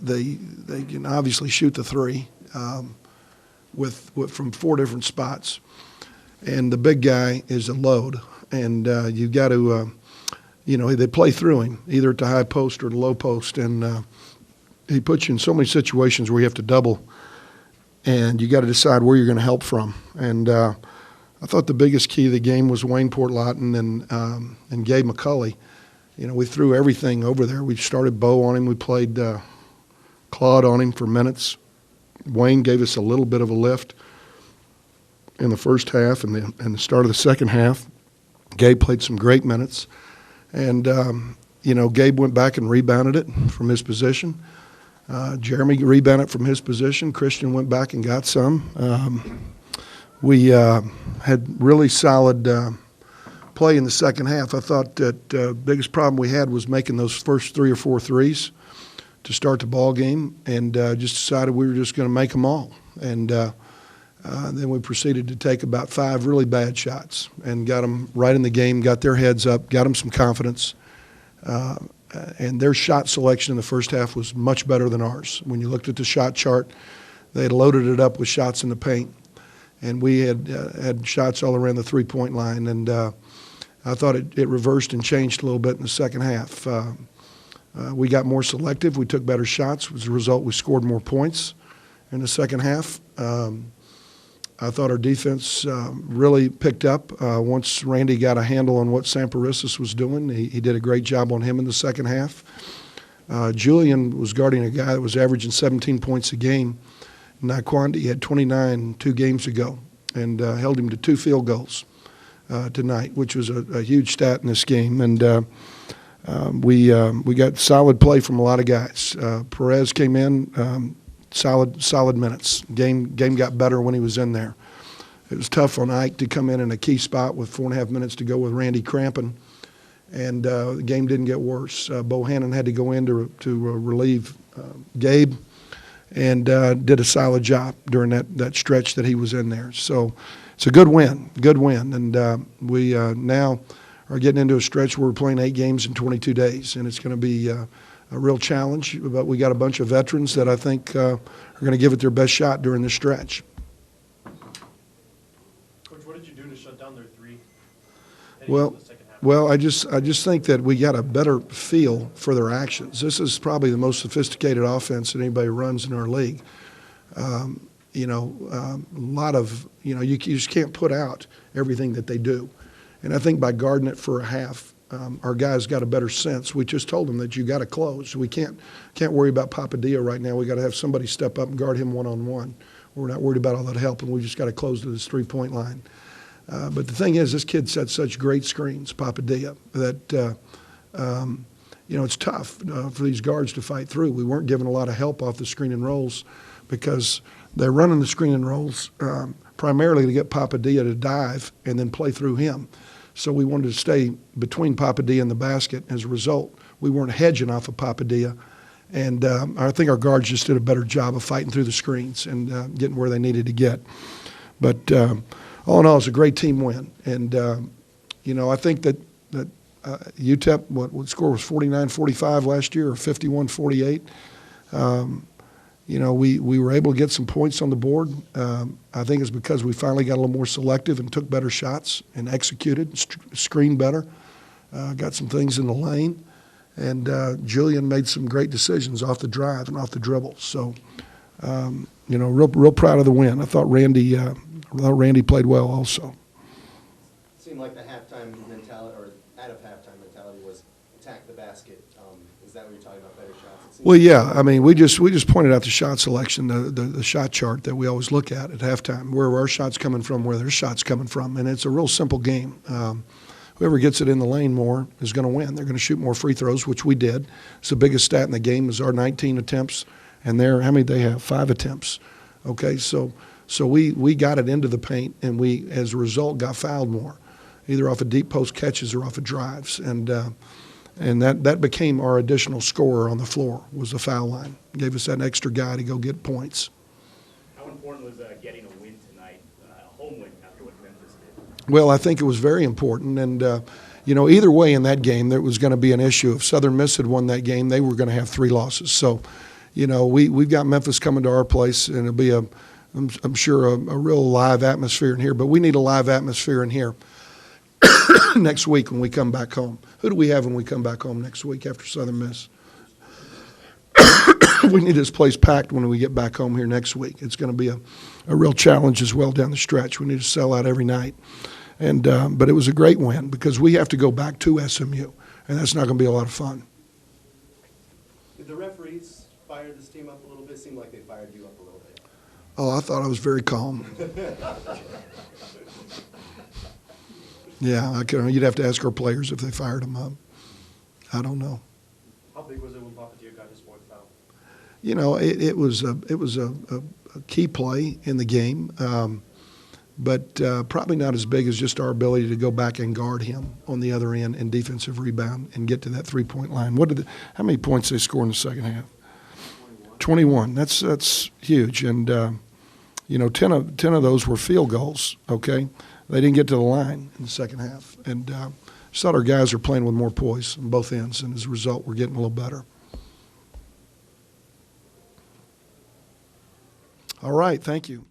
they can obviously shoot the three with from 4 different spots, and the big guy is a load, and you've got to they play through him either at the high post or the low post, and he puts you in so many situations where you have to double, and you got to decide where you're going to help from. And I thought the biggest key of the game was Wayne Portlotten and Gabe McCulley. We threw everything over there. We started Bo on him. We played Claude on him for minutes. Wayne gave us a little bit of a lift in the first half and the start of the second half. Gabe played some great minutes. And, Gabe went back and rebounded it from his position. Jeremy rebounded from his position. Christian went back and got some. We had really solid play in the second half. I thought that the biggest problem we had was making those first 3 or 4 threes to start the ball game, and just decided we were just going to make them all. And then we proceeded to take about 5 really bad shots and got them right in the game, got their heads up, got them some confidence. And their shot selection in the first half was much better than ours. When you looked at the shot chart, they had loaded it up with shots in the paint. And we had shots all around the three-point line. And I thought it reversed and changed a little bit in the second half. We got more selective. We took better shots. As a result, we scored more points in the second half. I thought our defense really picked up once Randy got a handle on what Samparissis was doing. He did a great job on him in the second half. Julian was guarding a guy that was averaging 17 points a game. Naquandi had 29 2 games ago and held him to 2 field goals tonight, which was a huge stat in this game. And we got solid play from a lot of guys. Perez came in. Solid minutes. Game got better when he was in there. It was tough on Ike to come in a key spot with 4.5 minutes to go with Randy cramping, and the game didn't get worse. Bohannon had to go in to relieve Gabe, and did a solid job during that stretch that he was in there. So it's a good win, and we now are getting into a stretch where we're playing 8 games in 22 days, and it's going to be a real challenge, but we got a bunch of veterans that I think are going to give it their best shot during this stretch. Coach, what did you do to shut down their 3? Well, I just think that we got a better feel for their actions. This is probably the most sophisticated offense that anybody runs in our league. A lot of, you just can't put out everything that they do. And I think by guarding it for a half, our guys got a better sense. We just told them that you got to close. We can't worry about Papadilla right now. We got to have somebody step up and guard him one-on-one. We're not worried about all that help, and we just got to close to this 3-point line. But the thing is, this kid set such great screens, Papadilla, that it's tough for these guards to fight through. We weren't given a lot of help off the screen and rolls because they're running the screen and rolls primarily to get Papadilla to dive and then play through him. So we wanted to stay between Papadilla and the basket. As a result, we weren't hedging off of Papadilla. And I think our guards just did a better job of fighting through the screens and getting where they needed to get. But all in all, it's a great team win. And, I think that UTEP, what score was 49-45 last year or 51-48. We were able to get some points on the board. I think it's because we finally got a little more selective and took better shots and executed, screened better, got some things in the lane. And Julian made some great decisions off the drive and off the dribble. So, real proud of the win. I thought Randy played well also. It seemed like the halftime mentality, or out of halftime mentality, was attack the basket. Is that what you're talking about, better shots? Well, yeah. I mean, we just pointed out the shot selection, the shot chart that we always look at halftime, where our shots coming from, where their shots coming from, and it's a real simple game. Whoever gets it in the lane more is going to win. They're going to shoot more free throws, which we did. It's the biggest stat in the game is our 19 attempts, and how many they have? 5 attempts. Okay, so we got it into the paint, and we, as a result, got fouled more, either off of deep post catches or off of drives, and that became our additional scorer on the floor was the foul line. Gave us that extra guy to go get points. How important was getting a win tonight, a home win after what Memphis did? Well, I think it was very important, and either way in that game there was going to be an issue. If Southern Miss had won that game, they were going to have 3 losses. So, you know, we've got Memphis coming to our place, and it'll be I'm sure a real live atmosphere in here. But we need a live atmosphere in here next week when we come back home. Who do we have when we come back home next week after Southern Miss? We need this place packed when we get back home here next week. It's going to be a real challenge as well down the stretch. We need to sell out every night. And but it was a great win because we have to go back to SMU, and that's not going to be a lot of fun. Did the referees fire this team up a little bit? It seemed like they fired you up a little bit. Oh, I thought I was very calm. Yeah, you'd have to ask our players if they fired them up. I don't know. How big was it when Papa Gio got his fourth foul? You know, it was a key play in the game, but probably not as big as just our ability to go back and guard him on the other end and defensive rebound and get to that 3-point line. How many points they score in the second half? 21. That's huge, and you know, 10 of those were field goals. Okay, they didn't get to the line in the second half, and just thought our guys are playing with more poise on both ends, and as a result, we're getting a little better. All right, thank you.